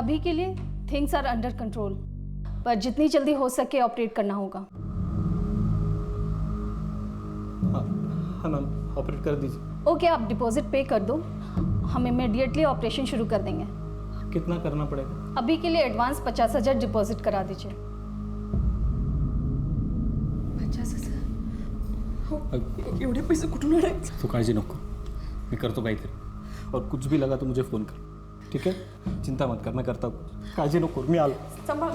अभी के लिए थिंग्स आर अंडर कंट्रोल, पर जितनी जल्दी हो सके ऑपरेट करना होगा। हाँ मैम, ऑपरेट कर दीजिए। ओके, आप डिपॉजिट पे कर दो, हम इमीडिएटली ऑपरेशन शुरू कर देंगे। कितना करना पड़ेगा? अभी के लिए एडवांस 50,000 डिपॉजिट करा दीजिए। 50,000? एवढे पैसे कुठून आणायचे? तू काळजी नको, मी करतो काहीतरी, और कुछ भी लगा तो मुझे फ़ोन कर, ठीक है? चिंता मत कर, मैं करता हूँ, काळजी नको, मी आलो। सांभाळ।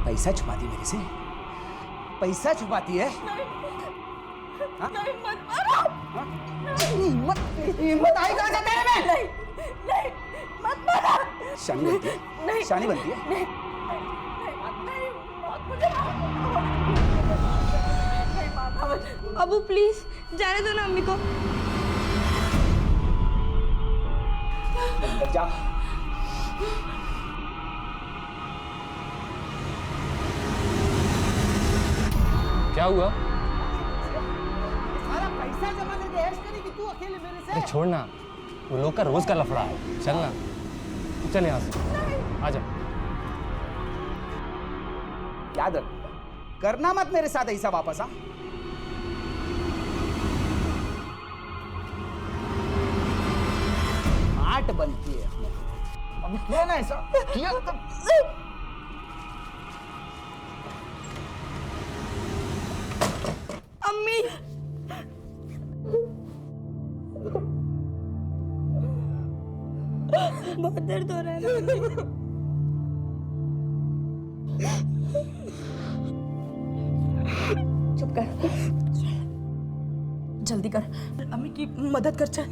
पैसा छुपाती मेरे से, पैसा छुपाती है। नहीं, मत मारो। हिम्मत आई कहाँ से तेरे में? नहीं, मत मारो। शानी बनती है? नहीं, शानी बनती है? नहीं, मुझे नहीं, अबू प्लीज जाने दो ना अम्मी को। जा। क्या हुआ? सारा पैसा जमा करके ऐश करेगी तू अकेले मेरे से? अरे छोड़ ना, वो लोग का रोज का लफड़ा है, चल ना, चल यहाँ से, आजा। याद रख, करना मत मेरे साथ ऐसा वापस। हाँ, आट बनती है। अभी किया ना ऐसा, किया तो अम्मी बहुत दर्द हो रहा है। चुप कर, जल्दी कर, अम्मी की मदद कर, चल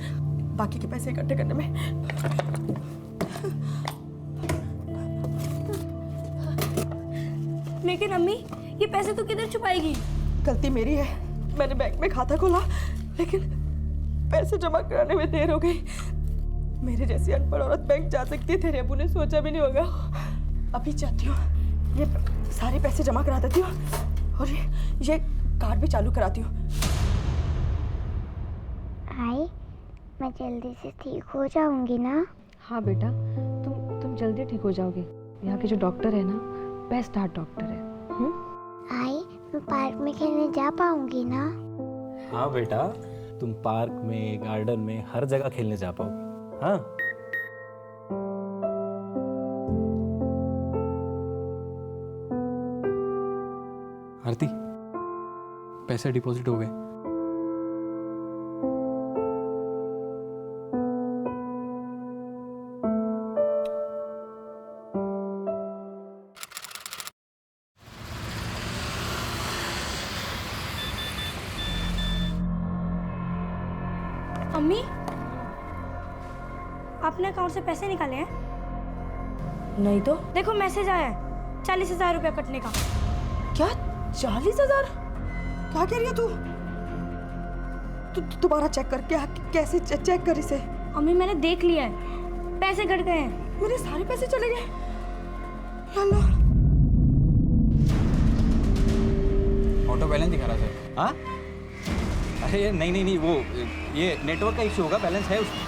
बाकी के पैसे इकट्ठे करने में। लेकिन अम्मी, ये पैसे तो किधर छुपाएगी? गलती मेरी है, मैंने बैंक में खाता खोला लेकिन पैसे जमा कराने में देर हो गई। मेरे जैसी अनपढ़ औरत बैंक जा सकती है, तेरे अबू ने सोचा भी नहीं होगा। अभी चाहती हूँ ये सारे पैसे जमा करा देती हूँ और ये कार्ड भी चालू कराती हूँ। आई, मैं जल्दी से ठीक हो जाऊंगी ना? हाँ बेटा, तुम जल्दी ठीक हो जाओगे। यहाँ के जो डॉक्टर है ना, बेस्ट हार्ट डॉक्टर है। आई, मैं पार्क में खेलने जा पाऊंगी ना? हाँ बेटा, तुम पार्क में, गार्डन में, हर जगह खेलने जा पाओगे। हाँ, आरती, पैसे डिपॉजिट हो गए। अम्मी, आपने अकाउंट से पैसे निकाले हैं? नहीं तो देखो मैसेज आया है, 40,000 रुपया कटने का। क्या 40,000? क्या कह रही है तू? दोबारा चेक कर, क्या कैसे चेक कर इसे? अम्मी मैंने देख लिया है, पैसे कट गए हैं। मेरे सारे पैसे चले गए। अल्लाह, ऑटो बैलेंस दिखा रहा सर। हाँ? अरे नहीं, वो ये नेटवर्क का इश्यू होगा, बैलेंस है उसमें।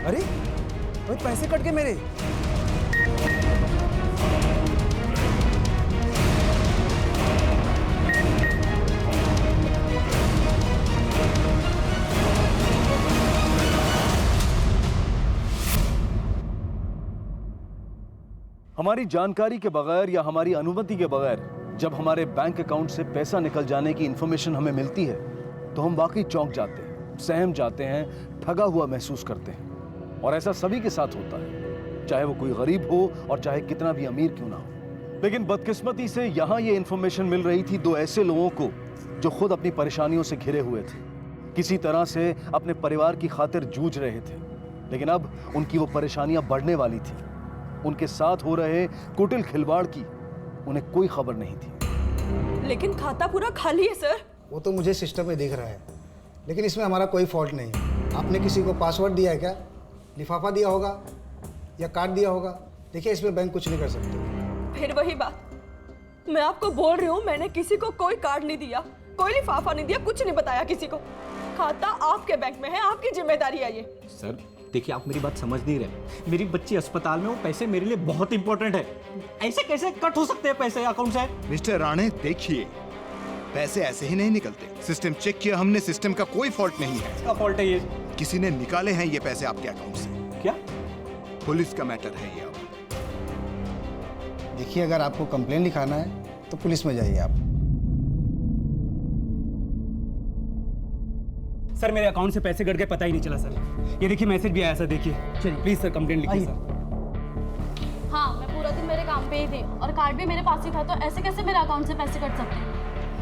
अरे भाई, पैसे कट गए मेरे। हमारी जानकारी के बगैर या हमारी अनुमति के बगैर जब हमारे बैंक अकाउंट से पैसा निकल जाने की इंफॉर्मेशन हमें मिलती है तो हम वाकई चौंक जाते हैं, सहम जाते हैं, ठगा हुआ महसूस करते हैं। और ऐसा सभी के साथ होता है, चाहे वो कोई गरीब हो और चाहे कितना भी अमीर क्यों ना हो। लेकिन बदकिस्मती से यहां ये इंफॉर्मेशन मिल रही थी दो ऐसे लोगों को जो खुद अपनी परेशानियों से घिरे हुए थे, किसी तरह से अपने परिवार की खातिर जूझ रहे थे, लेकिन अब उनकी वो परेशानियां बढ़ने वाली थी। उनके साथ हो रहे कुटिल खिलवाड़ की उन्हें कोई खबर नहीं थी। लेकिन खाता पूरा खाली है सर। वो तो मुझे सिस्टम में दिख रहा है, लेकिन इसमें हमारा कोई फॉल्ट नहीं है। आपने किसी को पासवर्ड दिया है क्या? लिफाफा दिया होगा या कार्ड दिया होगा? देखिए, इसमें बैंक कुछ नहीं कर सकते। फिर वही बात, मैं आपको बोल रही हूँ, मैंने किसी को कोई कार्ड नहीं दिया, कोई लिफाफा नहीं दिया, कुछ नहीं बताया किसी को। खाता आपके बैंक में है, आपकी जिम्मेदारी है ये। सर देखिए, आप मेरी बात समझ नहीं रहे। मेरी बच्ची अस्पताल में, वो पैसे मेरे लिए बहुत इंपॉर्टेंट है। ऐसे कैसे कट हो सकते हैं पैसे अकाउंट से? मिस्टर राणे, देखिए, पैसे ऐसे ही नहीं निकलते। सिस्टम चेक किया हमने, सिस्टम का कोई फॉल्ट नहीं है। इसका फॉल्ट है ये। किसी ने निकाले हैं ये पैसे आपके अकाउंट से। क्या? पुलिस का मैटर है ये। अब देखिए, अगर आपको कंप्लेन लिखाना है तो पुलिस में जाइए आप। सर मेरे अकाउंट से पैसे कट गए, पता ही नहीं चला सर। ये देखिए मैसेज भी आया सर, देखिए। चलिए प्लीज सर कंप्लेंट लिखिए सर। हाँ, मैं पूरा दिन मेरे काम पे ही थी और कार्ड भी मेरे पास ही था, तो ऐसे कैसे मेरे अकाउंट से पैसे कट सकते हैं?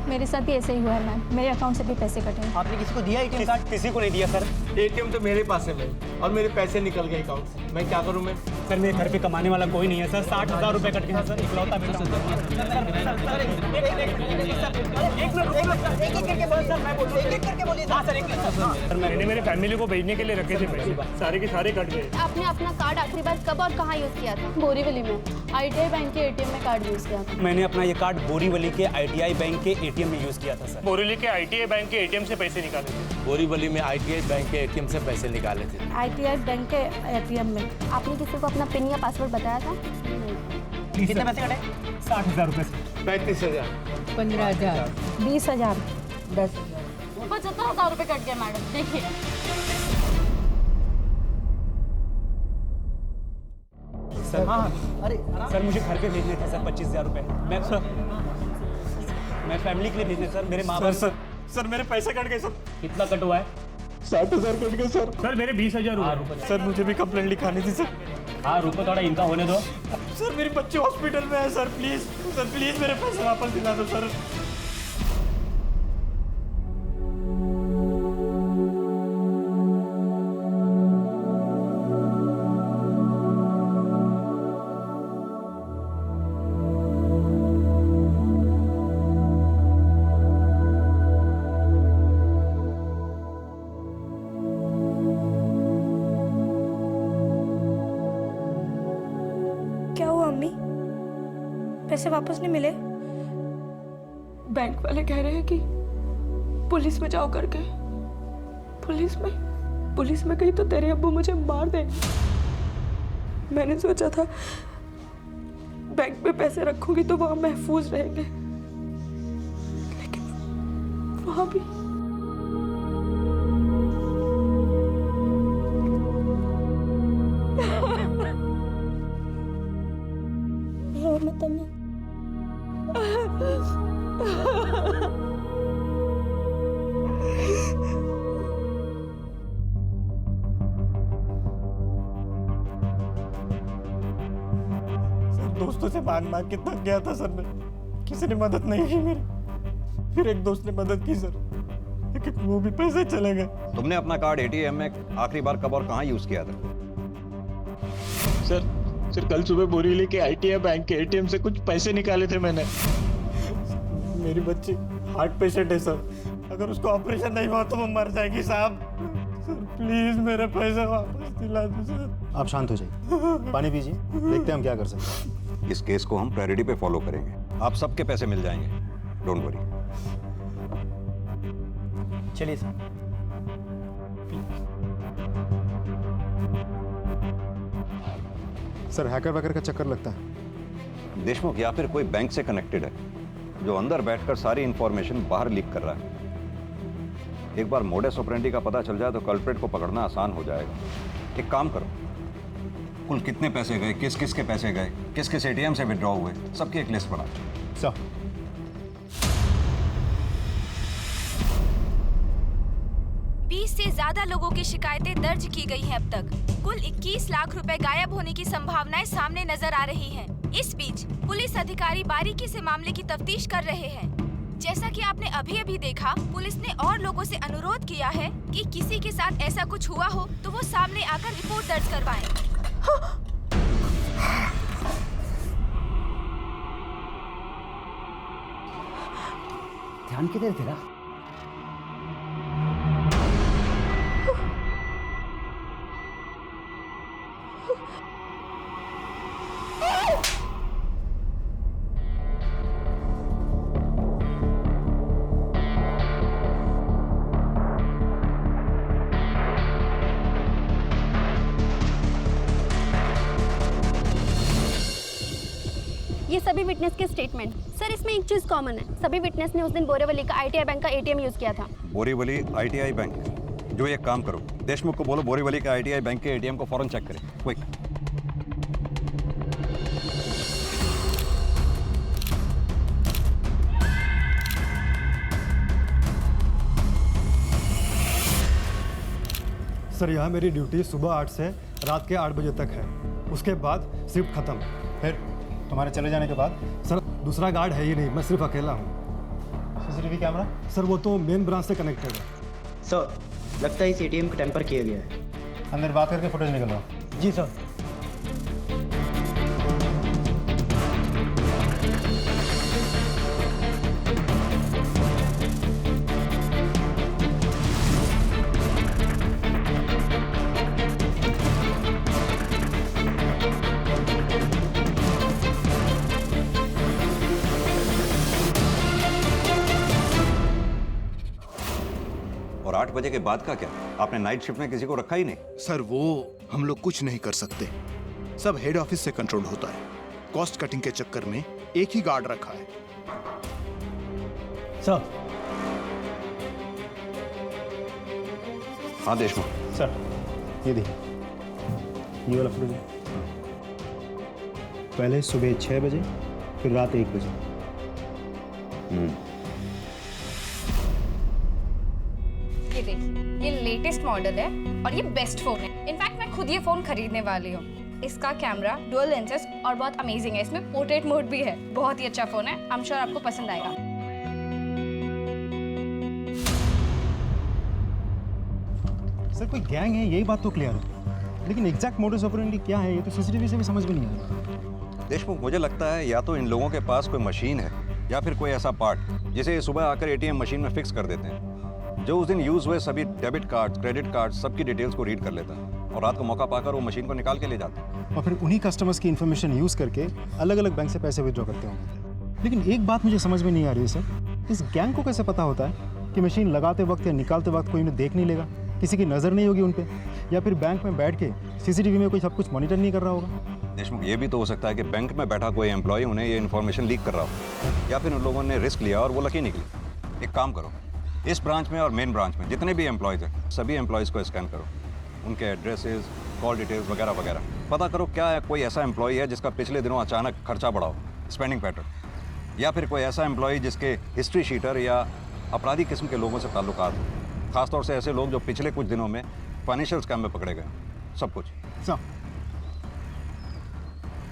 मेरे साथ भी ऐसे ही हुआ है मैम, मेरे अकाउंट से भी पैसे कटे हैं। आपने किसी को दिया एटीएम कार्ड? किसी को नहीं दिया सर। एटीएम तो मेरे पास है मैम, और मेरे पैसे निकल गए अकाउंट से। मैं क्या करूं मैं? सर मेरे घर पे कमाने वाला कोई नहीं है सर। 60,000 रुपए कट गए सर, इकलौता बेटा। सर मैंने मेरे फैमिली को भेजने के लिए रखे थे पैसे, सारे के सारे कट गए। आपने अपना कार्ड आखिरी बार कब और कहाँ यूज़ किया था? बोरीवली में ITI बैंक के ATM में कार्ड यूज़ किया था। मैंने अपना ये कार्ड बोरीवली के ITI बैंक के ATM में यूज किया था सर। बोरीवली के ITI बैंक के ATM से पैसे निकाले थे। बोरीवली में ITI बैंक के ATM से पैसे निकाले थे। ITI बैंक के ATM में। आपने किसी को अपना पिन या पासवर्ड बताया था? कितने पैसे कटे? 60,000 रुपए से। 35,000, 15,000, 20,000, 10,000। 75,000 रुपए कट गए मैडम, देखिए। सर सर मुझे घर पे भेजने थे सर 25,000 रुपए। मैं फैमिली के लिए भेजने सर, मेरे माँ बाप। सर मेरे पैसे कट गए सर। कितना कट हुआ है? 60,000 कट गए सर। सर मेरे 20,000 हुए। सर मुझे भी कंप्लेंट लिखानी थी सर। हाँ रुको, थोड़ा इनका होने दो। सर मेरी बच्ची हॉस्पिटल में है सर, प्लीज सर, प्लीज मेरे पैसे वापस दिला दो सर। क्या हुआ अम्मी? पैसे वापस नहीं मिले? बैंक वाले कह रहे हैं कि पुलिस में जाओ करके। पुलिस में गई तो तेरे अब्बू मुझे मार देंगे। मैंने सोचा था बैंक में पैसे रखूंगी तो वहां महफूज रहेंगे, लेकिन वहां भी रो मत अम्मी। दोस्तों से मांग के थक गया था सर मैं, किसी ने मदद नहीं की मेरी। फिर एक दोस्त ने मदद की सर, लेकिन वो भी पैसे चले गए। तुमने अपना कार्ड ATM में आखिरी बार कब और कहाँ यूज किया था? सर कल सुबह बोरीवली के ITI बैंक के ATM से कुछ पैसे निकाले थे मैंने। मेरी बच्ची हार्ट पेशेंट है सर, अगर उसको ऑपरेशन नहीं हुआ तो वो मर जाएगी साहब। सर प्लीज मेरे पैसे वापस दिला दो सर। आप शांत हो जाइए, पानी पीजिए, देखते हैं हम क्या कर सकते हैं। इस केस को हम प्रायोरिटी पे फॉलो करेंगे, आप सबके पैसे मिल जाएंगे, डोंट वरी। चलिए सर। सर हैकर वैकर का चक्कर लगता है। देशमुख या फिर कोई बैंक से कनेक्टेड है जो अंदर बैठकर सारी इंफॉर्मेशन बाहर लीक कर रहा है। एक बार मोडस ऑपरेंडी का पता चल जाए तो कल्प्रेट को पकड़ना आसान हो जाएगा। एक काम करो, कुल कितने पैसे गए, किस किस के पैसे गए, किस किस ATM से विड्रॉ हुए, सबकी एक लिस्ट बना। सर 20 से ज्यादा लोगों की शिकायतें दर्ज की गई हैं अब तक। कुल 21 लाख रुपए गायब होने की संभावनाएं सामने नजर आ रही हैं। इस बीच पुलिस अधिकारी बारीकी से मामले की तफ्तीश कर रहे हैं। जैसा कि आपने अभी अभी देखा, पुलिस ने और लोगों से अनुरोध किया है कि किसी के साथ ऐसा कुछ हुआ हो तो वो सामने आकर रिपोर्ट दर्ज करवाएं। ध्यान किधर तेरा? ये सभी विटनेस के स्टेटमेंट। सर, इसमें एक चीज कॉमन है, सभी विटनेस ने उस दिन बोरीवली का ITI बैंक का ATM यूज किया था। Borivali ITI bank? जो एक काम करो, देशमुख को बोलो बोरीवली का ITI बैंक के ATM को फौरन चेक करें, क्विक। सर यहाँ मेरी ड्यूटी सुबह 8 से रात के 8 बजे तक है, उसके बाद शिफ्ट खत्म। फिर तुम्हारे चले जाने के बाद सर दूसरा गार्ड है ही नहीं, मैं सिर्फ अकेला हूँ। CCTV camera? सर वो तो मेन ब्रांच से कनेक्टेड है। सर लगता है इस ATM को टेम्पर किया गया है। अंदर बात करके फुटेज निकलवाओ। जी सर। और 8 बजे के बाद का क्या? आपने नाइट शिफ्ट में किसी को रखा ही नहीं? सर वो हम लोग कुछ नहीं कर सकते, सब हेड ऑफिस से कंट्रोल होता है। कॉस्ट कटिंग के चक्कर में एक ही गार्ड रखा है। सर। हाँ देशमुख। सर ये देखिए, ये वाला फुटेज पहले सुबह 6 बजे फिर रात 1 बजे। ये देखिए, ये लेटेस्ट मॉडल है और ये बेस्ट फोन है। इनफैक्ट मैं खुद ये फोन खरीदने वाली हूँ। इसका कैमरा, डुअल लेंसेज और बहुत अमेजिंग है। इसमें पोर्ट्रेट मोड भी है। बहुत ही अच्छा फोन है, आई एम श्योर आपको पसंद आएगा। सर कोई गैंग है, यही बात तो क्लियर है, लेकिन एग्जैक्ट मोडस ऑपरेंडी क्या है ये तो CCTV से भी समझ में नहीं आ रहा। देशमुख, मुझे लगता है या तो इन लोगों के पास कोई मशीन है या फिर कोई ऐसा पार्ट जिसे ये सुबह आकर ATM मशीन में फिक्स कर देते हैं, जो उस दिन यूज हुए सभी डेबिट कार्ड, क्रेडिट कार्ड, सबकी डिटेल्स को रीड कर लेता है और रात को मौका पाकर वो मशीन को निकाल के ले जाता है। और फिर उन्हीं कस्टमर्स की इन्फॉर्मेशन यूज करके अलग अलग बैंक से पैसे विड्रॉ करते होंगे। लेकिन एक बात मुझे समझ में नहीं आ रही है सर, इस गैंग को कैसे पता होता है कि मशीन लगाते वक्त या निकालते वक्त कोई उन्हें देख नहीं लेगा, किसी की नज़र नहीं होगी उन पर, या फिर बैंक में बैठ के CCTV में कोई सब कुछ मॉनिटर नहीं कर रहा होगा। देशमुख, ये भी तो हो सकता है कि बैंक में बैठा कोई एम्प्लॉय उन्हें ये इन्फॉर्मेशन लीक कर रहा हो, या फिर उन लोगों ने रिस्क लिया और वो लकी निकली। एक काम करो, इस ब्रांच में और मेन ब्रांच में जितने भी एम्प्लॉयज़ हैं, सभी एम्प्लॉयज़ को स्कैन करो, उनके एड्रेसेस, कॉल डिटेल्स वगैरह वगैरह। पता करो क्या है कोई ऐसा एम्प्लॉय है जिसका पिछले दिनों अचानक खर्चा बढ़ा हो, स्पेंडिंग पैटर्न, या फिर कोई ऐसा एम्प्लॉय जिसके हिस्ट्री शीटर या अपराधी किस्म के लोगों से ताल्लुकात हो, खासतौर से ऐसे लोग जो पिछले कुछ दिनों में फाइनेंशियल स्कैम में पकड़े गए। सब कुछ सर।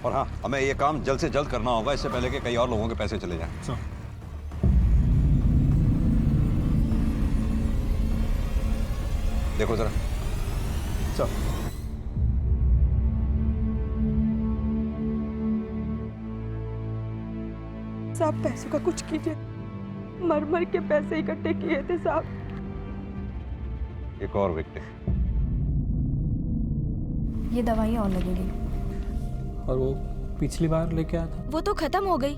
और हाँ, हमें ये काम जल्द से जल्द करना होगा, इससे पहले कि कई और लोगों के पैसे चले जाएं। सर। देखो जरा। सर। साहब पैसों का कुछ कीजिए, मर मर के पैसे इकट्ठे किए थे साहब। एक और विक्टिम। ये दवाई और लगेगी। और वो पिछली बार लेके आया था, वो तो खत्म हो गई।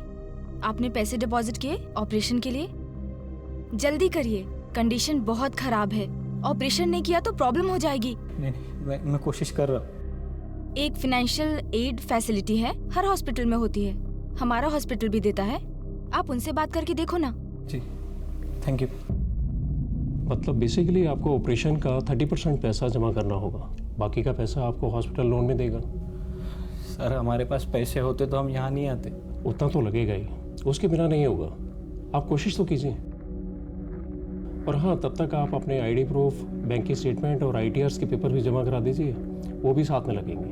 आपने पैसे डिपॉजिट किए ऑपरेशन के लिए? जल्दी करिए, कंडीशन बहुत खराब है। ऑपरेशन नहीं किया तो प्रॉब्लम हो जाएगी। नहीं, मैं कोशिश कर रहा हूँ। एक फाइनेंशियल एड फैसिलिटी है, हर हॉस्पिटल में होती है, हमारा हॉस्पिटल भी देता है। आप उनसे बात करके देखो ना। जी, थैंक यू। मतलब बेसिकली आपको ऑपरेशन का 30% पैसा जमा करना होगा, बाकी का पैसा आपको हॉस्पिटल लोन में देगा। सर हमारे पास पैसे होते तो हम यहाँ नहीं आते। उतना तो लगेगा ही, उसके बिना नहीं होगा। आप कोशिश तो कीजिए। और हाँ, तब तक आप अपने आईडी प्रूफ, बैंक की स्टेटमेंट और ITRs के पेपर भी जमा करा दीजिए, वो भी साथ में लगेंगे।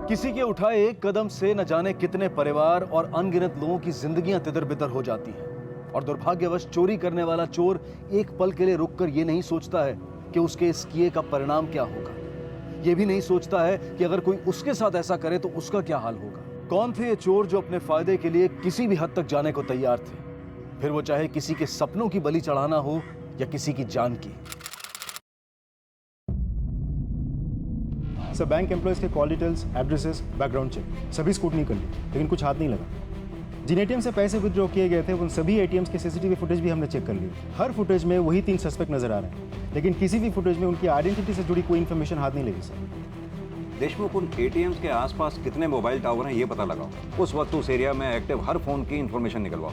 किसी के उठाए एक कदम से न जाने कितने परिवार और अनगिनत लोगों की जिंदगियां तितर-बितर हो जाती हैं। और दुर्भाग्यवश चोरी करने वाला चोर एक पल के लिए रुककर यह नहीं सोचता है कि उसके इस किए का परिणाम क्या होगा। यह भी नहीं सोचता है कि अगर कोई उसके साथ ऐसा करे तो उसका क्या हाल होगा। कौन थे ये चोर जो अपने फायदे के लिए किसी भी हद तक जाने को तैयार थे, फिर वो चाहे किसी के सपनों की बलि चढ़ाना हो या किसी की जान की। सर, बैंक एम्प्लॉयज के call details, addresses, background check सभी स्कूटनी कर ली, लेकिन कुछ हाथ नहीं लगा। जिन ATM से पैसे विथड्रॉ किए गए थे उन सभी ATMs के CCTV फुटेज भी हमने चेक कर ली। हर फुटेज में वही 3 सस्पेक्ट नजर आ रहे हैं, लेकिन किसी भी फुटेज में उनकी आइडेंटिटी से जुड़ी कोई इन्फॉर्मेशन हाथ नहीं लगी सर। देशमुख, उन ATMs के आसपास कितने मोबाइल टावर हैं ये पता लगाओ। उस वक्त उस एरिया में एक्टिव हर फोन की इन्फॉर्मेशन निकलवाओ।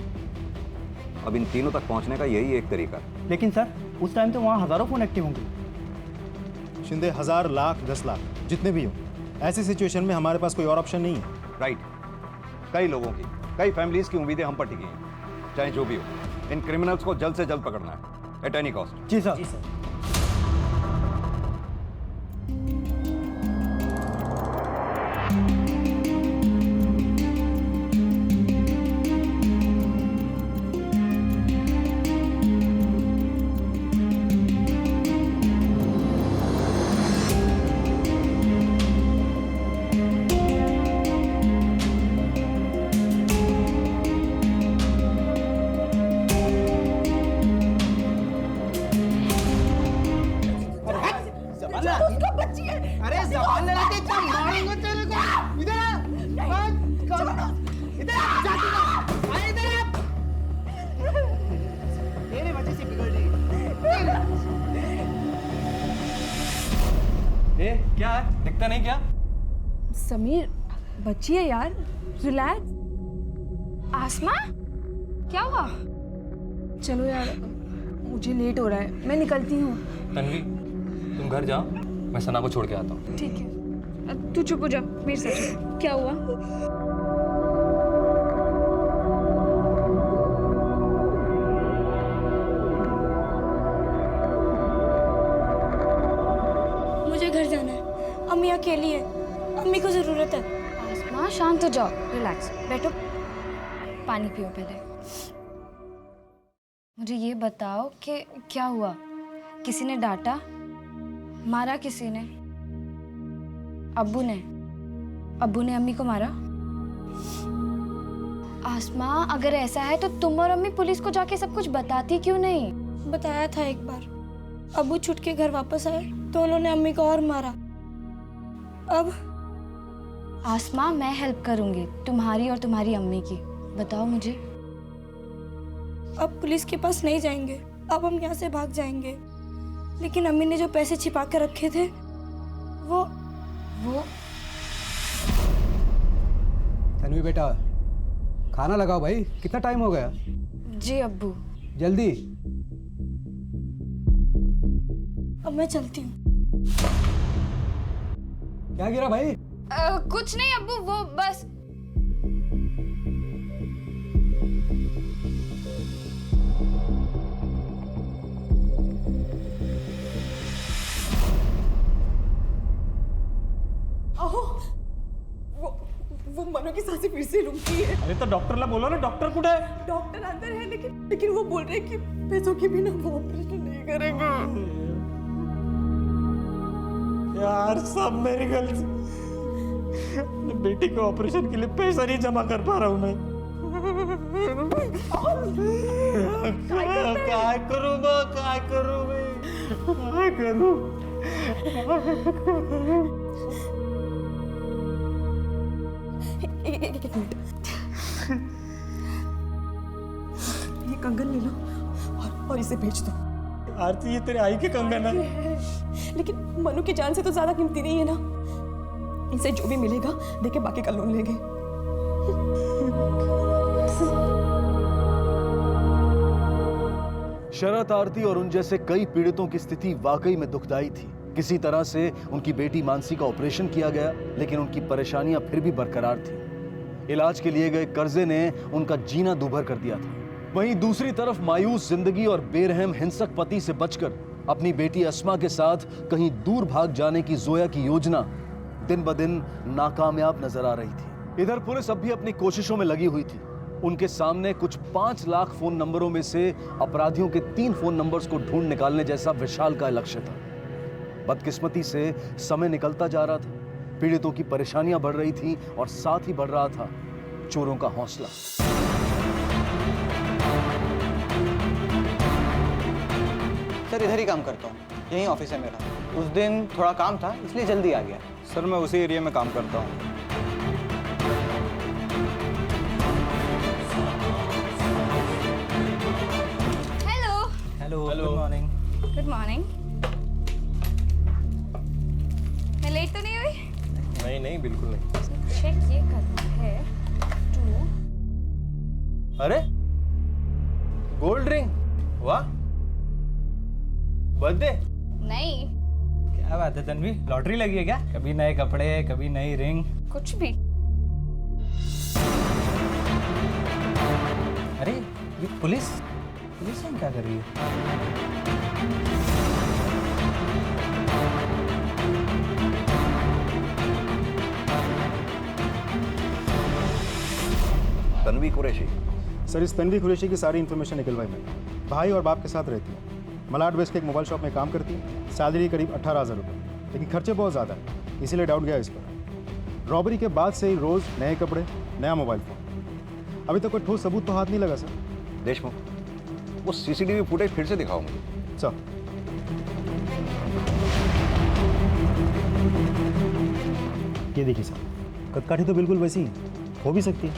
अब इन तीनों तक पहुंचने का यही एक तरीका है। लेकिन सर, उस टाइम तो वहाँ हज़ारों फ़ोन एक्टिव होंगे। शिंदे, 1000, लाख, 10 लाख जितने भी हो, ऐसी सिचुएशन में हमारे पास कोई और ऑप्शन नहीं है। राइट, कई लोगों की, कई फैमिलीज की उम्मीदें हम पर टिकी हैं। चाहे जो भी हो, इन क्रिमिनल्स को जल्द से जल्द पकड़ना है, एट एनी कॉस्ट। जी सर। क्या है, दिखता नहीं क्या? समीर, बच्ची है यार, रिलैक्स। आसमा, क्या हुआ? चलो यार, मुझे लेट हो रहा है, मैं निकलती हूँ। तन्वी, तुम घर जाओ, मैं सना को छोड़ के आता हूँ। ठीक है, तू चुप हो जा, मेरे साथ। क्या हुआ? मुझे घर जाना है, अम्मी अकेली है, अम्मी को जरूरत है। आसमा, शांत हो जाओ, रिलैक्स, बैठो, पानी पियो पहले। मुझे ये बताओ कि क्या हुआ? किसी ने डांटा, मारा किसी ने? अब्बू ने अम्मी को मारा? आसमा, अगर ऐसा है तो तुम और अम्मी पुलिस को जाके सब कुछ बताती क्यों नहीं? बताया था एक बार, अब्बू छुट के घर वापस आए तो उन्होंने अम्मी को और मारा। अब आसमा, मैं हेल्प करूंगी तुम्हारी और तुम्हारी अम्मी की। बताओ मुझे। अब पुलिस के पास नहीं जाएंगे, अब हम यहाँ से भाग जाएंगे। लेकिन अम्मी ने जो पैसे छिपा कर रखे थे वो तन्वी बेटा, खाना लगाओ भाई, कितना टाइम हो गया? जी अब्बू। जल्दी। अब मैं चलती हूँ। क्या गिरा भाई? कुछ नहीं अब्बू, वो बस। वो मनो की सांसें फिर से रुकी है। अरे तो डॉक्टरला बोलो ना, डॉक्टर कुठे है? डॉक्टर अंदर है, लेकिन वो बोल रहे हैं कि पैसों के बिना वो ऑपरेशन नहीं करेंगे। यार, सब मेरी गलती। अपने बेटी के ऑपरेशन के लिए पैसा नहीं जमा कर पा रहा हूँ मैं। क्या करूँ एक मिनट, ये कंगन ले लो और इसे बेच दो। आरती, ये तेरे आई के कंगन है, लेकिन मनु की जान से तो ज्यादा कीमती नहीं है ना। इसे जो भी मिलेगा देके बाकी का लोन लेंगे। शरत, आरती और उन जैसे कई पीड़ितों की स्थिति वाकई में दुखदाई थी। किसी तरह से उनकी बेटी मानसी का ऑपरेशन किया गया, लेकिन उनकी परेशानियां फिर भी बरकरार थी। इलाज के लिए गए कर्जे ने उनका जीना दूभर कर दिया था। वहीं दूसरी तरफ मायूस जिंदगी और बेरहम हिंसक पति से बचकर अपनी बेटी अस्मा के साथ कहीं दूर भाग जाने की जोया की योजना दिन ब दिन नाकामयाब नजर आ रही थी। इधर पुलिस अब भी अपनी कोशिशों में लगी हुई थी। उनके सामने कुछ 5 लाख फोन नंबरों में से अपराधियों के 3 फोन नंबर्स को ढूंढ निकालने जैसा विशाल का लक्ष्य था। बदकिस्मती से समय निकलता जा रहा था, पीड़ितों की परेशानियां बढ़ रही थी और साथ ही बढ़ रहा था चोरों का हौसला। सर इधर ही काम करता हूँ, यही ऑफिस है मेरा। उस दिन थोड़ा काम था इसलिए जल्दी आ गया। सर मैं उसी एरिया में काम करता हूँ। Hello. Hello, good morning. Good morning. मैं लेट तो नहीं हुई? नहीं नहीं बिल्कुल नहीं। चेक ये करना है टू। अरे गोल्ड रिंग, वाह, बर्थडे? नहीं। क्या बात है तन्वी, लॉटरी लगी है क्या? कभी नए कपड़े, कभी नई रिंग। कुछ भी। अरे ये पुलिस यहाँ क्या कर रही है? तन्वी कुरैशी। सर इस तन्वी कुरैशी की सारी इन्फॉर्मेशन निकलवाई मैंने। भाई और बाप के साथ रहती है, मलाड वेस्ट के एक मोबाइल शॉप में काम करती है। सैलरी करीब 18,000 रुपये, लेकिन खर्चे बहुत ज़्यादा है, इसीलिए डाउट गया इस पर। रॉबरी के बाद से ही रोज़ नए कपड़े, नया मोबाइल फ़ोन। अभी तक कोई ठोस सबूत तो हाथ नहीं लगा सर। देशमुख, वो सीसीटीवी फुटेज फिर से दिखाओ मुझे। सर ये देखिए सर, कदकाठी तो बिल्कुल वैसी हो भी सकती है।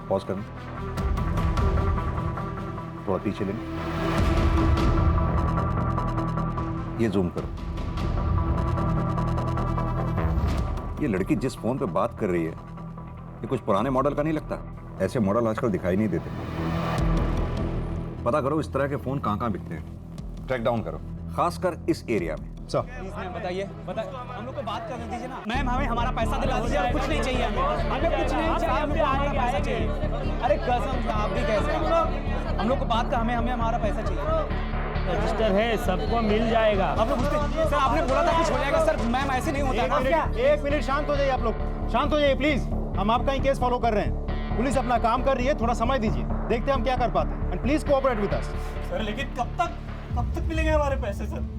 पॉज करना, थोड़ा पीछे लेना, ये जूम करो। ये लड़की जिस फोन पे बात कर रही है, ये कुछ पुराने मॉडल का नहीं लगता? ऐसे मॉडल आजकल दिखाई नहीं देते। पता करो इस तरह के फोन कहाँ बिकते हैं, ट्रैक डाउन करो, खासकर इस एरिया में। बताइए, हम लोग को बात करने दीजिए ना। मैम हमें हमारा पैसा दिला दीजिए, और कुछ नहीं चाहिए हमें कुछ नहीं चाहिए, हमें हमारा पैसा चाहिए। अरे कसम से आप भी कैसे, हम लोग को बात कर, हमें हमारा पैसा चाहिए। रजिस्टर है, सबको मिल जाएगा। आप लोग सर आपने बोला था कुछ हो जाएगा सर। मैम ऐसे नहीं होता ना। एक मिनट शांत हो जाइए, आप लोग शांत हो जाइए प्लीज। हम आपका ही केस फॉलो कर रहे हैं, पुलिस अपना काम कर रही है, थोड़ा समय दीजिए, देखते हैं हम क्या कर पाते हैं। And please cooperate with us. Sir लेकिन कब तक मिलेंगे हमारे पैसे सर?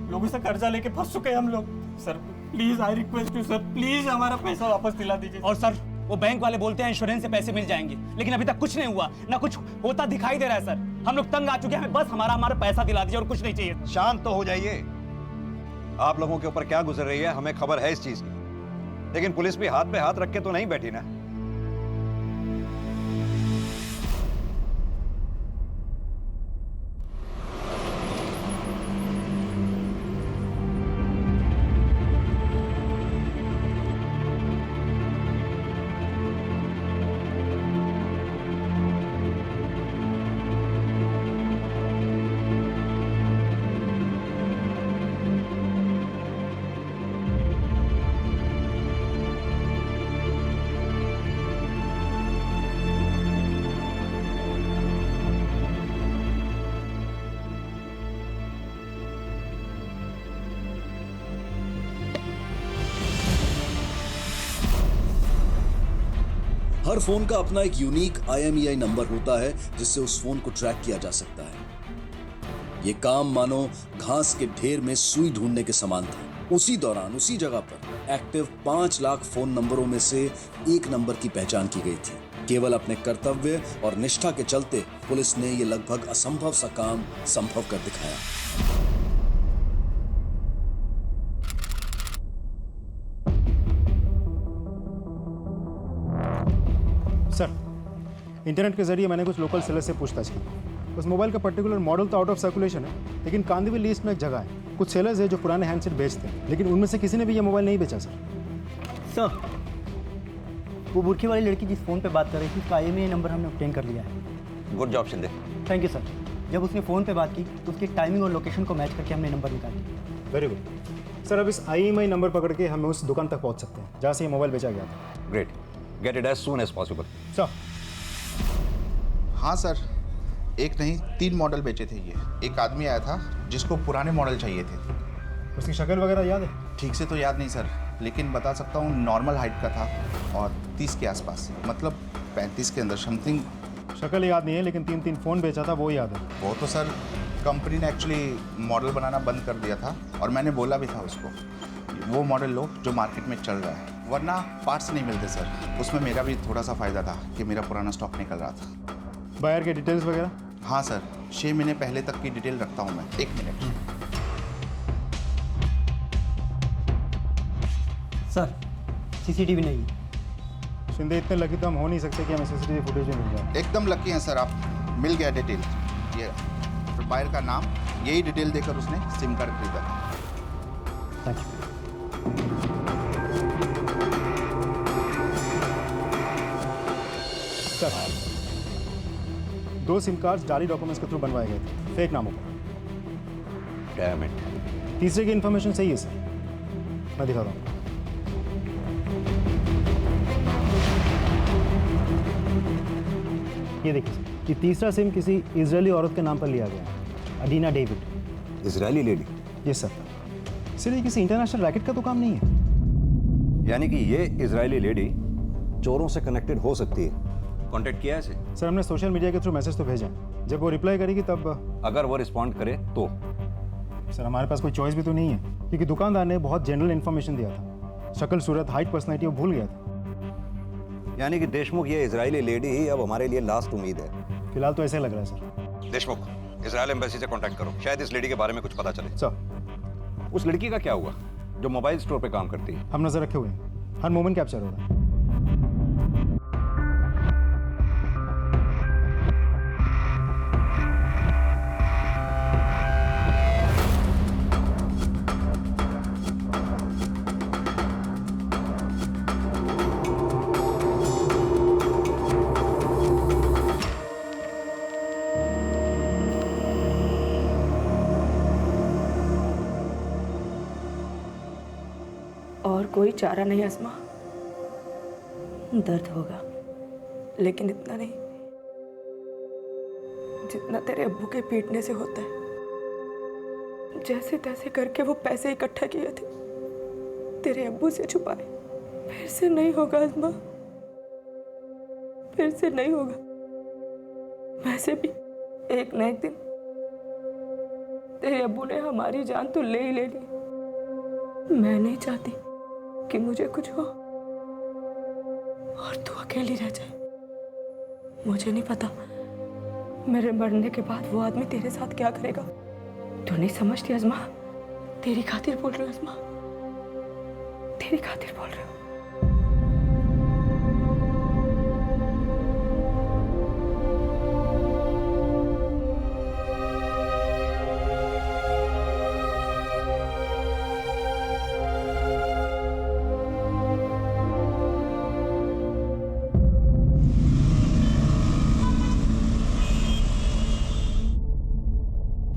लोगों से कर्जा लेके फंस चुके हैं हम लोग। Sir please, I request you sir, please हमारा पैसा वापस दिला दीजिए। और सर वो बैंक वाले बोलते हैं इंश्योरेंस से पैसे मिल जाएंगे, लेकिन अभी तक कुछ नहीं हुआ, ना कुछ होता दिखाई दे रहा है सर। हम लोग तंग आ चुके हैं, हमें बस हमारा पैसा दिला दीजिए और कुछ नहीं चाहिए। शांत तो हो जाइए। आप लोगों के ऊपर क्या गुजर रही है हमें खबर है इस चीज की, लेकिन पुलिस भी हाथ पे हाथ रख के तो नहीं बैठी ना। हर फोन का अपना एक यूनिक IMEI नंबर होता है जिससे उस फोन को ट्रैक किया जा सकता है। ये काम मानो घास के ढेर में सुई ढूंढने के समान था। उसी दौरान उसी जगह पर एक्टिव 5 लाख फोन नंबरों में से एक नंबर की पहचान की गई थी। केवल अपने कर्तव्य और निष्ठा के चलते पुलिस ने यह लगभग असंभव सा काम संभव कर दिखाया। सर इंटरनेट के जरिए मैंने कुछ लोकल सेलर से पूछताछ की। उस मोबाइल का पर्टिकुलर मॉडल तो आउट ऑफ सर्कुलेशन है, लेकिन कांदिवली लिस्ट में एक जगह है, कुछ सेलर्स है जो पुराने हैंडसेट बेचते हैं, लेकिन उनमें से किसी ने भी ये मोबाइल नहीं बेचा सर। वो बुरखी वाली लड़की जिस फ़ोन पे बात कर रही थी उसका IMEI नंबर हमने ऑब्टेन कर लिया है। Good job Shinde. Thank you sir. जब उसने फ़ोन पे बात की तो उसकी टाइमिंग और लोकेशन को मैच करके हमने नंबर निकाला। Very good sir. अब इस IMEI नंबर पकड़ के हम उस दुकान तक पहुंच सकते हैं जहाँ से ये मोबाइल बेचा गया था। Great, get it as soon as possible. Sir. हाँ सर, एक नहीं 3 मॉडल बेचे थे ये। एक आदमी आया था जिसको पुराने मॉडल चाहिए थे। उसकी शक्ल वगैरह याद है? ठीक से तो याद नहीं सर, लेकिन बता सकता हूँ नॉर्मल हाइट का था और 30 के आसपास, मतलब 35 के अंदर समथिंग। शक्ल याद नहीं है, लेकिन 3 फ़ोन बेचा था वो याद है। वो तो सर कंपनी ने एक्चुअली मॉडल बनाना बंद कर दिया था और मैंने बोला भी था उसको वो मॉडल लो जो मार्केट में चल रहा है, वरना पार्ट्स नहीं मिलते सर। उसमें मेरा भी थोड़ा सा फ़ायदा था कि मेरा पुराना स्टॉक निकल रहा था। बायर के डिटेल्स वगैरह? हाँ सर, 6 महीने पहले तक की डिटेल रखता हूँ मैं। 1 मिनट सर, सीसीटीवी नहीं है। शिंदे इतने लकी तो हम हो नहीं सकते कि हमें सीसीटीवी फुटेज में मिल जाए। एकदम लकी हैं सर आप, मिल गया डिटेल। ये बायर का नाम, यही डिटेल देकर उसने सिम कार्ड खरीदा था। Thank you. Sir, 2 SIM cards जाली डॉक्यूमेंट्स के थ्रू बनवाए गए थे, फेक नामों पर। Damn it. तीसरे की इन्फॉर्मेशन सही है सर, मैं दिखाता हूँ। ये देखिए सर, ये तीसरा सिम किसी इजरायली औरत के नाम पर लिया गया है, Adina David. Israeli lady? Yes sir. Sir ये किसी इंटरनेशनल रैकेट का तो काम नहीं है? यानी कि ये इजरायली लेडी चोरों से कनेक्टेड हो सकती है। कांटेक्ट किया है इसे? सर हमने सोशल मीडिया के थ्रू मैसेज तो भेजा, जब वो रिप्लाई करेगी तब। अगर वो रिस्पॉन्ड करे तो? सर हमारे पास कोई चॉइस भी तो नहीं है, क्योंकि दुकानदार ने बहुत जनरल इन्फॉर्मेशन दिया था। शक्ल, सूरत, हाइट, पर्सनैलिटी वो भूल गया था। यानी कि देशमुख ये इजरायली लेडी ही अब हमारे लिए लास्ट उम्मीद है। फिलहाल तो ऐसे लग रहा है सर। देशमुख, इजरायल एम्बेसी से कांटेक्ट करो, शायद इस लेडी के बारे में कुछ पता चले। सर। उस लड़की का क्या हुआ जो मोबाइल स्टोर पे काम करती है? हम नजर रखे हुए हैं, हर मोमेंट कैप्चर हो रहा है। और कोई चारा नहीं अस्मा, दर्द होगा लेकिन इतना नहीं जितना तेरे अब्बू के पीटने से होता है। जैसे तैसे करके वो पैसे इकट्ठा किए थे, तेरे अब्बू से छुपाए। फिर से नहीं होगा अस्मा, फिर से नहीं होगा। वैसे भी एक न एक दिन तेरे अब्बू ने हमारी जान तो ले ही ले ली। मैं नहीं चाहती कि मुझे कुछ हो और तू अकेली रह जाए। मुझे नहीं पता मेरे मरने के बाद वो आदमी तेरे साथ क्या करेगा। तू नहीं समझती अज़मा, तेरी खातिर बोल रही हूँ अज़मा, तेरी खातिर बोल रही हूँ।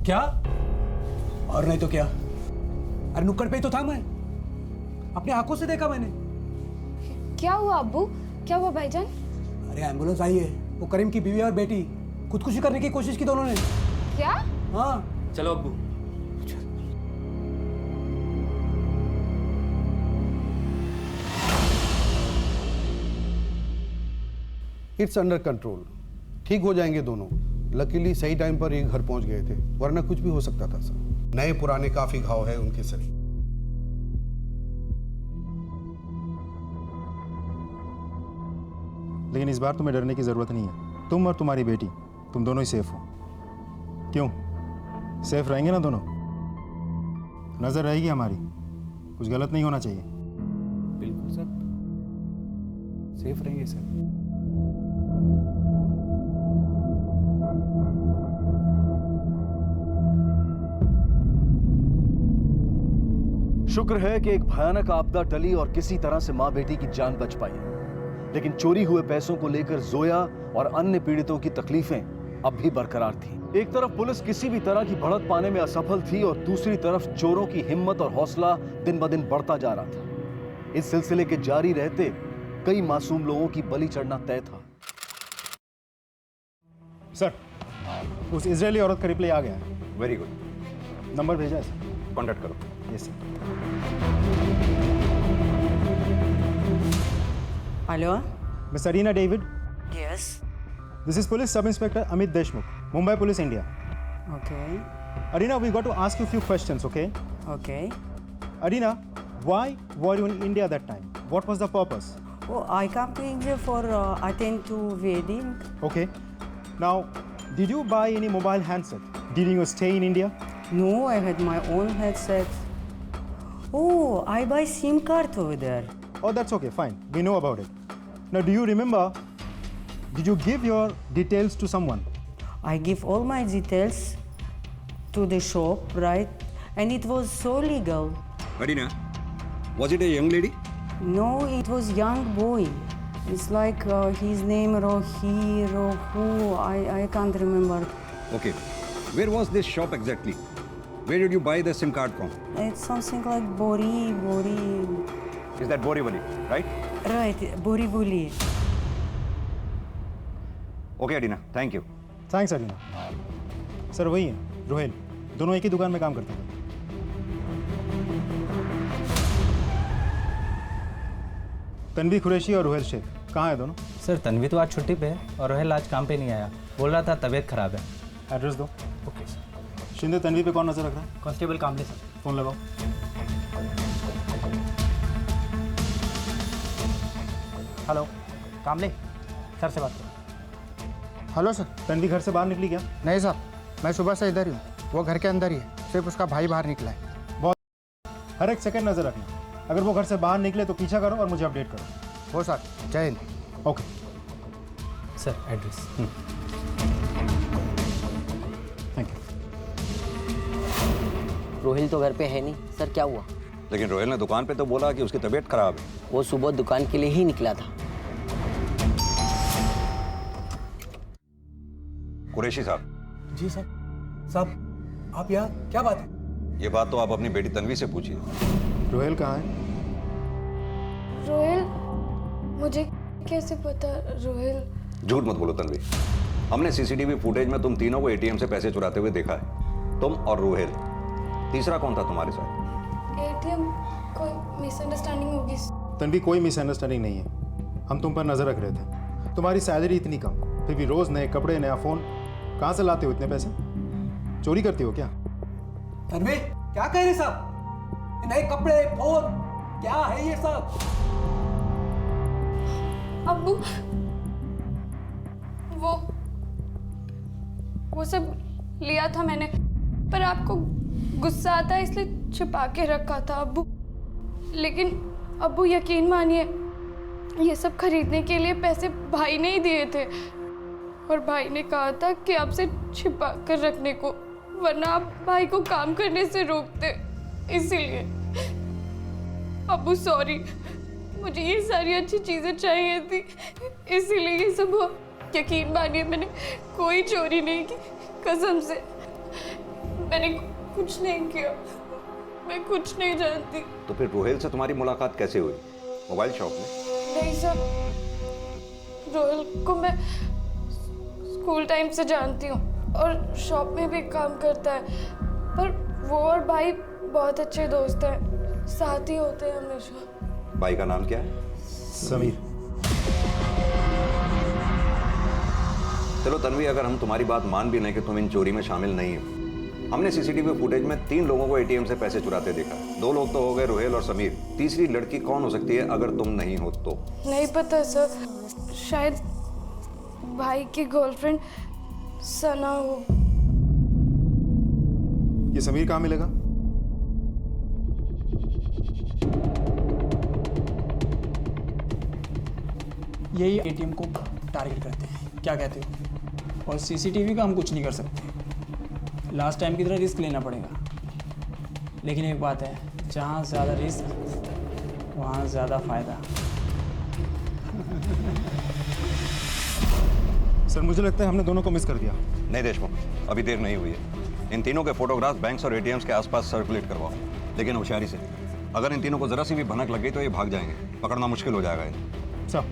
क्या? और नहीं तो क्या? अरे नुक्कड़ पे ही तो था मैं, अपनी आंखों से देखा मैंने। क्या हुआ अब्बू? क्या हुआ भाईजान? अरे एम्बुलेंस आई है, वो करीम की बीवी और बेटी खुदकुशी करने की कोशिश की दोनों ने। क्या? हाँ। चलो अब्बू। इट्स अंडर कंट्रोल, ठीक हो जाएंगे दोनों। लकीली सही टाइम पर ये घर पहुंच गए थे, वरना कुछ भी हो सकता था सर। नए पुराने काफी घाव है उनके शरीर। लेकिन इस बार तुम्हें डरने की जरूरत नहीं है। तुम और तुम्हारी बेटी, तुम दोनों ही सेफ हो। क्यों? सेफ रहेंगे ना दोनों? नजर रहेगी हमारी, कुछ गलत नहीं होना चाहिए। बिल्कुल सर, सेफ रहेंगे सर। शुक्र है कि एक भयानक आपदा टली और किसी तरह से मां बेटी की जान बच पाई, लेकिन चोरी हुए पैसों को लेकर जोया और अन्य पीड़ितों की तकलीफें अब भी बरकरार थी। एक तरफ पुलिस किसी भी तरह की बढ़त पाने में असफल थी और दूसरी तरफ चोरों की हिम्मत और हौसला दिन ब दिन बढ़ता जा रहा था। इस सिलसिले के जारी रहते कई मासूम लोगों की बलि चढ़ना तय था। सर, उस इजरायली औरत का रिप्लाई आ गया है। Very good. नंबर भेजा है सर। कॉन्टैक्ट करो। Yes sir. Hello, miss Arina David. Yes. This is police sub inspector Amit Deshmukh, Mumbai police, India. Okay. Arina, we got to ask you a few questions, okay? Okay. Arina, why were you in India that time? What was the purpose? Oh, I come to India for attend to wedding. Okay. Now, did you buy any mobile handset during your stay in India? No, I had my own headset. Oh, I buy SIM card over there. Oh, that's okay, fine. We know about it. Now, do you remember, did you give your details to someone? I give all my details to the shop, right? And it was so legal. Arina, was it a young lady? No, it was young boy. It's like his name Rohu. I can't remember. Okay. Where was this shop exactly? Where did you buy the SIM card from? It's something like Bori. Is that Borivali, right? Right, Borivali. Okay, Arina. Thank you. Thanks Arina. Sir वही है, रोहेल, दोनों एक ही दुकान में काम करते थे। तन्वी कुरैशी और रोहेल शेख कहाँ है दोनों? सर तन्वी तो आज छुट्टी पे है और रोहेल आज काम पे नहीं आया, बोल रहा था तबीयत खराब है। एड्रेस दो। Okay sir. शिंदे, तन्वी पे कौन नजर रख रहा है? कांस्टेबल कामले सर। फोन लगाओ। हेलो, कामले, सर से बात करो। Hello sir. तन्वी घर से बाहर निकली क्या? नहीं सर, मैं सुबह से इधर ही हूँ, वो घर के अंदर ही है, सिर्फ उसका भाई बाहर निकला है। बहुत, हर एक सेकंड नजर रखना। अगर वो घर से बाहर निकले तो पीछा करो और मुझे अपडेट करो। हो सर, जय Hind. Okay sir, address. Thank you. Rohail तो घर पे है नहीं सर, क्या हुआ? लेकिन रोहिल ने दुकान पे तो बोला कि उसकी तबीयत खराब है। वो सुबह दुकान के लिए ही निकला था। कुरैशी साहब। जी सर। साहब, आप यहाँ, क्या बात है? ये बात तो आप अपनी बेटी तन्वी से पूछिए। रोहेल कहाँ है? रोहेल, मुझे कैसे पता? रोहेल, झूठ मत बोलो तन्वी, हमने सीसीटीवी फुटेज में तुम तीनों को एटीएम से पैसे चुराते हुए देखा है। तुम और रोहेल, तीसरा कौन था तुम्हारे साथ? एटीएम, कोई मिसअंडरस्टैंडिंग होगी। तन्वी, कोई मिसअंडरस्टैंडिंग नहीं है। हम तुम पर नजर रख रहे थे। तुम्हारी सैलरी इतनी कम, फिर भी रोज नए कपड़े, नया फोन, कहाँ से लाते हो इतने पैसे? चोरी करती हो क्या? तन्वी, क्या कह रहे साहब? नए कपड़े, फोन, क्या है ये सब? अब्बू, वो सब लिया था मैंने, पर आपको गुस्सा आता है इसलिए छिपा के रखा था अब्बू। लेकिन अब्बू यकीन मानिए, ये सब खरीदने के लिए पैसे भाई ने ही दिए थे, और भाई ने कहा था कि आपसे छिपा कर रखने को, वरना आप भाई को काम करने से रोकते, इसीलिए। अब्बू सॉरी, मुझे ये सारी अच्छी चीज़ें चाहिए थी, इसीलिए ये सब हुआ। यकीन मानिए, मैंने कोई चोरी नहीं की, कसम से मैंने कुछ नहीं किया, मैं कुछ नहीं जानती। तो फिर रोहेल से तुम्हारी मुलाकात कैसे हुई? मोबाइल शॉप में? नहीं सर, रोहेल को मैं स्कूल टाइम से जानती हूँ और शॉप में भी काम करता है, पर वो और भाई बहुत अच्छे दोस्त हैं, साथ ही होते हैं हमेशा। भाई का नाम क्या है? समीर। चलो तन्वी, अगर हम तुम्हारी बात मान भी लें कि तुम इन चोरी में शामिल नहीं हो, हमने सीसीटीवी फुटेज में 3 लोगों को एटीएम से पैसे चुराते देखा। 2 लोग तो हो गए, रोहेल और समीर। तीसरी लड़की कौन हो सकती है अगर तुम नहीं हो तो? नहीं पता सर, शायद भाई की गर्लफ्रेंड सना हो। ये समीर कहाँ मिलेगा? यही एटीएम को टारगेट करते हैं, क्या कहते हो? और सीसीटीवी का हम कुछ नहीं कर सकते, लास्ट टाइम की तरह रिस्क लेना पड़ेगा। लेकिन एक बात है, जहाँ ज़्यादा रिस्क वहाँ ज़्यादा फायदा। सर, मुझे लगता है हमने दोनों को मिस कर दिया। नहीं देशमुख, अभी देर नहीं हुई है। इन तीनों के फोटोग्राफ बैंक्स और एटीएम्स के आसपास सर्कुलेट करवाओ, लेकिन होशियारी से। अगर इन तीनों को जरा सी भी भनक लग गई तो ये भाग जाएंगे, पकड़ना मुश्किल हो जाएगा इन्हें। सर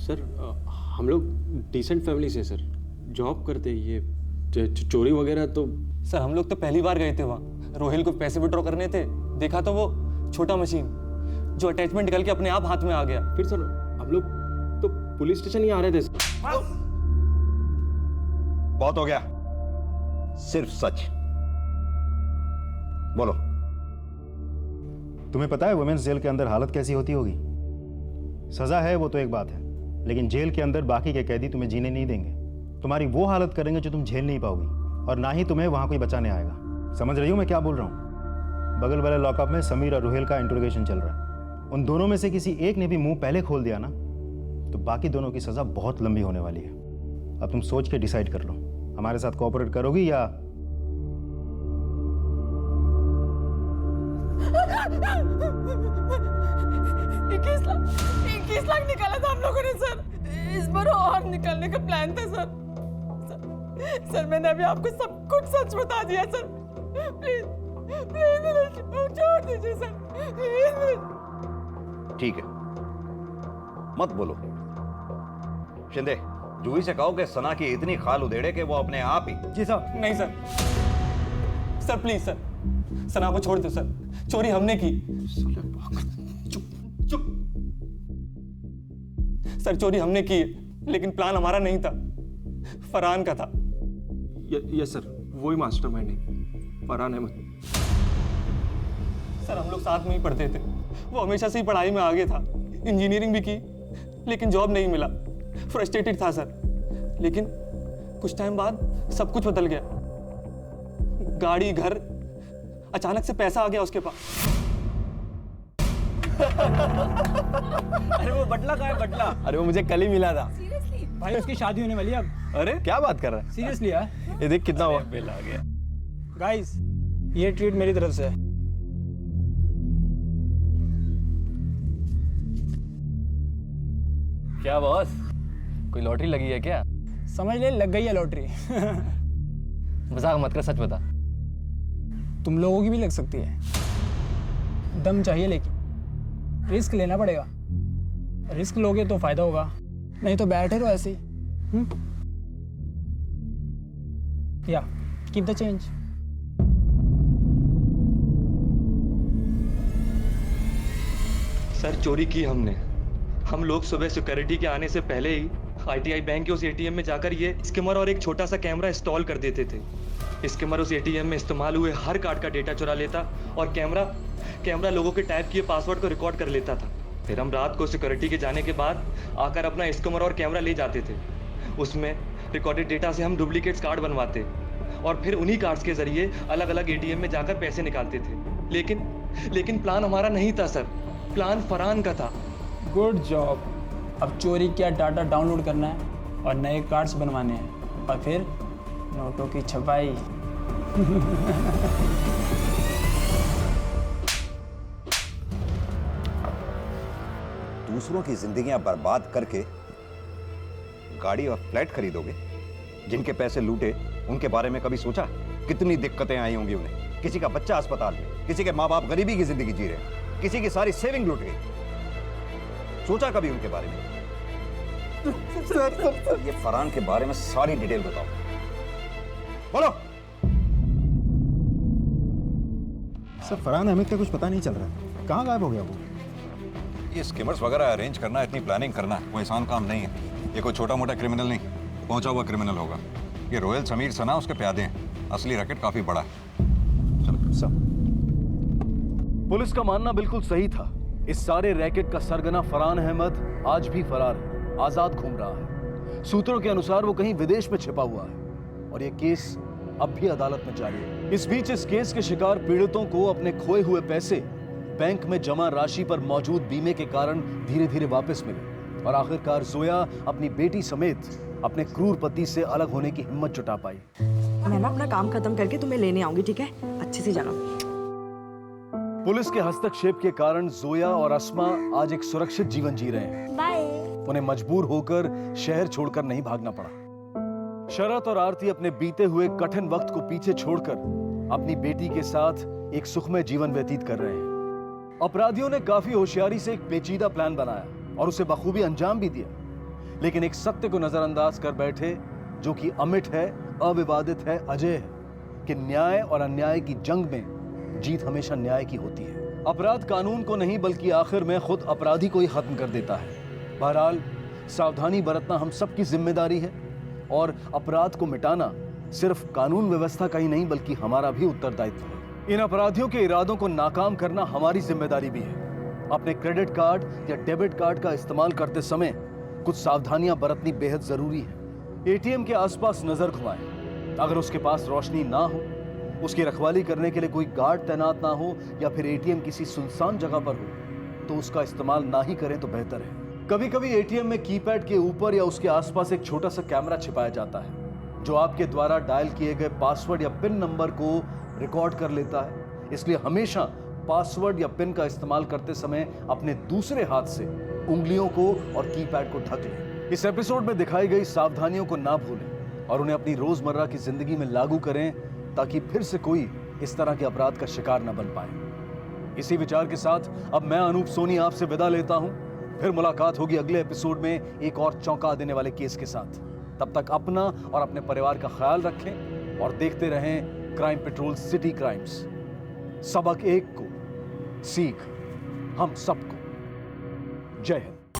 सर हम लोग डिसेंट फैमिली से सर, जॉब करते हैं, ये चोरी वगैरह तो। सर हम लोग तो पहली बार गए थे वहाँ, रोहिल को पैसे विड्रॉ करने थे, देखा तो वो छोटा मशीन जो अटैचमेंट निकल के अपने आप हाथ में आ गया। फिर सर हम लोग तो पुलिस स्टेशन ही आ रहे थे। बहुत हो गया, सिर्फ सच बोलो। तुम्हें पता है वुमेन्स जेल के अंदर हालत कैसी होती होगी? सजा है वो तो एक बात है, लेकिन जेल के अंदर बाकी के कैदी तुम्हें जीने नहीं देंगे। तुम्हारी वो हालत करेंगे जो तुम झेल नहीं पाओगी, और ना ही तुम्हें वहां कोई बचाने आएगा। समझ रही हो मैं क्या बोल रहा हूँ? बगल वाले लॉकअप में समीर और रोहिल का इंट्रोगेशन चल रहा है। उन दोनों में से किसी एक ने भी मुंह पहले खोल दिया ना, तो बाकी दोनों की सजा बहुत लंबी होने वाली है। अब तुम सोच के डिसाइड कर लो, हमारे साथ कोऑपरेट करोगी या? इक्कीस लाख निकाला था हम लोगों ने सर। इस बार और निकालने का प्लान था सर। सर मैंने अभी आपको सब कुछ सच बता दिया सर। प्लीज प्लीज छोड़ दीजिए सर, प्लीज। ठीक है, मत बोलो। शिंदे, जूही से कहो कि सना की इतनी खाल उधेड़े कि वो अपने आप ही। जी सर। नहीं सर, सर प्लीज सर, सना को छोड़ दो सर, चोरी हमने की। चुप। सर चोरी हमने की है, लेकिन प्लान हमारा नहीं था, फरहान का था। यस सर, वही मास्टरमाइंड है, फरहान अहमद। सर हम लोग साथ में ही पढ़ते थे, वो हमेशा से ही पढ़ाई में आगे था, इंजीनियरिंग भी की, लेकिन जॉब नहीं मिला। फ्रस्ट्रेटेड था सर, लेकिन कुछ टाइम बाद सब कुछ बदल गया। गाड़ी, घर, अचानक से पैसा आ गया उसके पास। अरे वो बटला कहाँ है, बटला? अरे वो मुझे कल ही मिला था। भाई उसकी शादी होने वाली है अब। अरे क्या बात कर रहा है? सीरियसली यार, ये देख कितना हुआ। बिल आ गया। गाइस ये ट्रीट मेरी तरफ से है। क्या बॉस, कोई लॉटरी लगी है क्या? समझ ले, लग गई है लॉटरी। मजाक मत कर, सच बता। तुम लोगों की भी लग सकती है। दम चाहिए, लेकिन रिस्क लेना पड़ेगा। रिस्क लोगे तो फायदा होगा, नहीं तो बैठे रहो ऐसे ही। या कीप द चेंज। सर चोरी की हमने। हम लोग सुबह सिक्योरिटी के आने से पहले ही आईटीआई बैंक के उस एटीएम में जाकर ये स्किमर और एक छोटा सा कैमरा इंस्टॉल कर देते थे। स्किमर उस एटीएम में इस्तेमाल हुए हर कार्ड का डेटा चुरा लेता और कैमरा लोगों के टाइप किए पासवर्ड को रिकॉर्ड कर लेता था। फिर हम रात को सिक्योरिटी के जाने के बाद आकर अपना स्किमर और कैमरा ले जाते थे। उसमें रिकॉर्डेड डेटा से हम डुप्लीकेट्स कार्ड बनवाते और फिर उन्हीं कार्ड्स के जरिए अलग अलग एटीएम में जाकर पैसे निकालते थे। लेकिन प्लान हमारा नहीं था सर, प्लान फरहान का था। Good job. अब चोरी किया डाटा डाउनलोड करना है और नए कार्ड्स बनवाने हैं और फिर नोटों की छपाई। दूसरों की जिंदगियां बर्बाद करके गाड़ी और फ्लैट खरीदोगे? जिनके पैसे लूटे उनके बारे में कभी सोचा? कितनी दिक्कतें आई होंगी उन्हें। किसी का बच्चा अस्पताल में, किसी के माँ बाप गरीबी की जिंदगी जी रहे, किसी की सारी सेविंग लूट गई। सोचा कभी उनके बारे में? ये फरहान के बारे में सारी डिटेल बताओ। बोलो। सर फरहान अहमद का कुछ पता नहीं चल रहा, कहाँ गायब हो गया वो? ये स्कीमर्स वगैरह अरेंज करना, इतनी प्लानिंग करना कोई आसान काम नहीं है। ये कोई छोटा मोटा क्रिमिनल नहीं, पहुंचा हुआ क्रिमिनल होगा। ये रोयल समीर सना उसके प्यादे हैं। असली रैकेट काफी बड़ा है। पुलिस का मानना बिल्कुल सही था। इस सारे रैकेट का सरगना फरहान अहमद आज भी फरार है, आजाद घूम रहा है। सूत्रों के अनुसार वो कहीं विदेश में छिपा हुआ है और ये केस अब भी अदालत में जारी है। इस बीच इस केस के शिकार पीड़ितों को अपने खोए हुए पैसे बैंक में जमा राशि पर मौजूद बीमे के कारण धीरे धीरे वापस मिले और आखिरकार जोया अपनी बेटी समेत अपने क्रूर पति से अलग होने की हिम्मत जुटा पाई। मैं ना अपना काम खत्म करके तुम्हें लेने आऊंगी, ठीक है? अच्छे से जाना। पुलिस के हस्तक्षेप के कारण जोया और अस्मा आज एक सुरक्षित जीवन जी रहे हैं। बाय। उन्हें मजबूर होकर शहर छोड़कर नहीं भागना पड़ा। शरत और आरती अपने बीते हुए कठिन वक्त को पीछे छोड़कर अपनी बेटी के साथ एक सुखमय जीवन व्यतीत कर रहे हैं। अपराधियों ने काफी होशियारी से एक पेचीदा प्लान बनाया और उसे बखूबी अंजाम भी दिया, लेकिन एक सत्य को नजरअंदाज कर बैठे जो कि अमिट है, अविवादित है, अजय है कि न्याय और अन्याय की जंग में जीत हमेशा न्याय की होती है। अपराध कानून को नहीं बल्कि आखिर में खुद अपराधी को ही खत्म कर देता है। बहरहाल सावधानी बरतना हम सबकी जिम्मेदारी है और अपराध को मिटाना सिर्फ कानून व्यवस्था का ही नहीं बल्कि हमारा भी उत्तरदायित्व है। इन अपराधियों के इरादों को नाकाम करना हमारी जिम्मेदारी भी है। अपने क्रेडिट कार्ड या डेबिट कार्ड का इस्तेमाल करते समय कुछ सावधानियां बरतनी बेहद जरूरी है। एटीएम के आसपास नजर घुमाएं। अगर उसके पास रोशनी ना हो, उसकी रखवाली करने के लिए कोई गार्ड तैनात ना हो या फिर एटीएम किसी सुनसान जगह पर हो तो उसका इस्तेमाल ना ही करें तो बेहतर है। कभी कभी एटीएम में कीपैड के ऊपर या उसके आसपास एक छोटा सा कैमरा छिपाया जाता है जो आपके द्वारा डायल किए गए पासवर्ड या पिन नंबर को रिकॉर्ड कर लेता है। इसलिए हमेशा पासवर्ड या पिन का इस्तेमाल करते समय अपने दूसरे हाथ से उंगलियों को और कीपैड को ढक लें। इस एपिसोड में दिखाई गई सावधानियों को ना भूलें और उन्हें अपनी रोजमर्रा की जिंदगी में लागू करें ताकि फिर से कोई इस तरह के अपराध का शिकार न बन पाए। इसी विचार के साथ अब मैं अनूप सोनी आपसे विदा लेता हूं। फिर मुलाकात होगी अगले एपिसोड में एक और चौंका देने वाले केस के साथ। तब तक अपना और अपने परिवार का ख्याल रखें और देखते रहें क्राइम पेट्रोल सिटी क्राइम्स। सबक एक को, सीख हम सबको। जय हिंद।